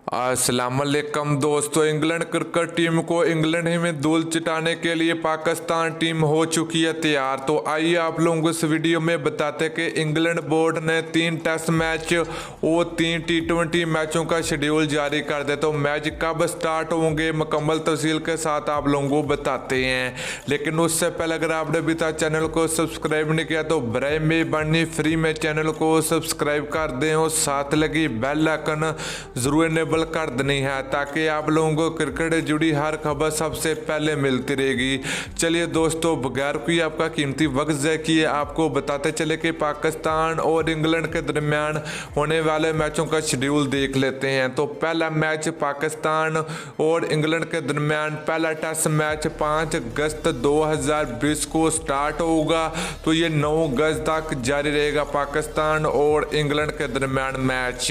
अस्सलाम वालेकुम दोस्तों, इंग्लैंड क्रिकेट टीम को इंग्लैंड ही में धूल चिटाने के लिए पाकिस्तान टीम हो चुकी है तैयार। तो आइए आप लोगों को इस वीडियो में बताते कि इंग्लैंड बोर्ड ने 3 टेस्ट मैच और 3 T20 मैचों का शेड्यूल जारी कर दिया। तो मैच कब स्टार्ट होंगे मुकम्मल तफसील के साथ आप लोगों को बताते हैं। लेकिन उससे पहले अगर आपने अभी तक चैनल को सब्सक्राइब नहीं किया तो बराए मेहरबानी फ्री में चैनल को सब्सक्राइब कर दें और साथ लगी बेल आइकन जरूर इनेबल कर देनी है ताकि आप लोगों को क्रिकेट से जुड़ी हर खबर सबसे पहले मिलती रहेगी। चलिए दोस्तों, बगैर कोई आपका कीमती वक्त ज़ाया किए आपको बताते चले कि पाकिस्तान और इंग्लैंड के दरमियान होने वाले मैचों का शेड्यूल देख लेते हैं। तो पहला मैच पाकिस्तान और इंग्लैंड के दरमियान पहला टेस्ट मैच 5 अगस्त 2020 को स्टार्ट होगा। तो ये 9 अगस्त तक जारी रहेगा पाकिस्तान और इंग्लैंड के दरमियान मैच।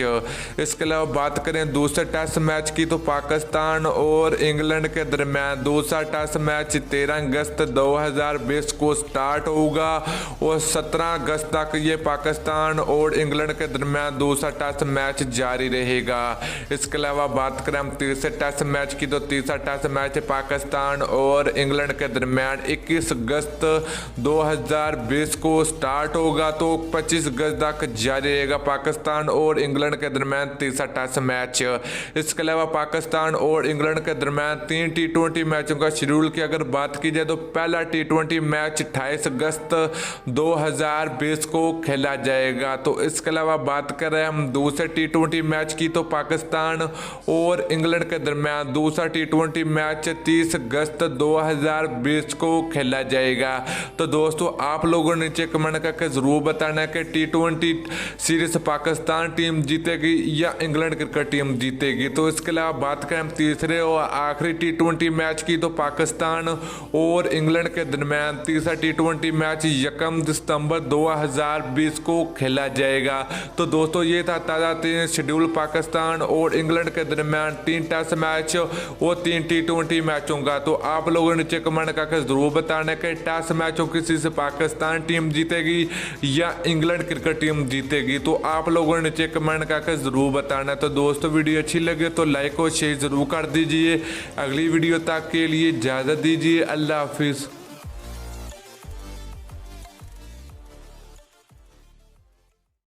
इसके अलावा बात करें दूसरे टेस्ट मैच की तो पाकिस्तान और इंग्लैंड के दरमियान दूसरा टेस्ट मैच 13 अगस्त 2020 को स्टार्ट होगा और 17 अगस्त तक ये पाकिस्तान और इंग्लैंड के दरमियान दूसरा टेस्ट मैच जारी रहेगा। इसके अलावा बात करें हम तीसरे टेस्ट मैच की तो तीसरा टेस्ट मैच पाकिस्तान और इंग्लैंड के दरमियान 21 अगस्त 2020 को स्टार्ट होगा। तो 25 अगस्त तक जारी रहेगा पाकिस्तान और इंग्लैंड के दरमियान तीसरा टेस्ट मैच। इसके अलावा पाकिस्तान और इंग्लैंड के दरमियान 3 T20 मैचों का शेड्यूल की अगर बात की जाए तो पहला T20 मैच 28 अगस्त 2020 को खेला जाएगा। तो इसके अलावा बात करें हम दूसरे T20 मैच की तो पाकिस्तान और इंग्लैंड के दरमियान दूसरा T20 मैच 30 अगस्त 2020 को खेला जाएगा। तो दोस्तों, आप लोगों ने नीचे कमेंट करके जरूर बताना कि T20 सीरीज पाकिस्तान टीम जीतेगी या इंग्लैंड क्रिकेट टीम जीतेगी। तो इसके अलावा बात करें हम तीसरे और आखिरी T20 मैच की तो पाकिस्तान और इंग्लैंड के दरमियान तीसरा T20 मैच 1 दिसंबर 2020 को खेला जाएगा। तो दोस्तों, ये था ताज़ा 3 शेड्यूल पाकिस्तान और इंग्लैंड के दरमियान 3 टेस्ट मैच और 3 T20 मैचों का। तो आप लोगों ने नीचे कमेंट करके जरूर बताना कि टेस्ट मैचों किसी से पाकिस्तान टीम जीतेगी या इंग्लैंड क्रिकेट टीम जीतेगी। तो आप लोगों ने नीचे कमेंट करके जरूर बताना। तो दोस्तों, वीडियो अच्छी लगे तो लाइक और शेयर जरूर कर दीजिए। अगली वीडियो तक के लिए इजाज़त दीजिए। अल्लाह हाफिज़।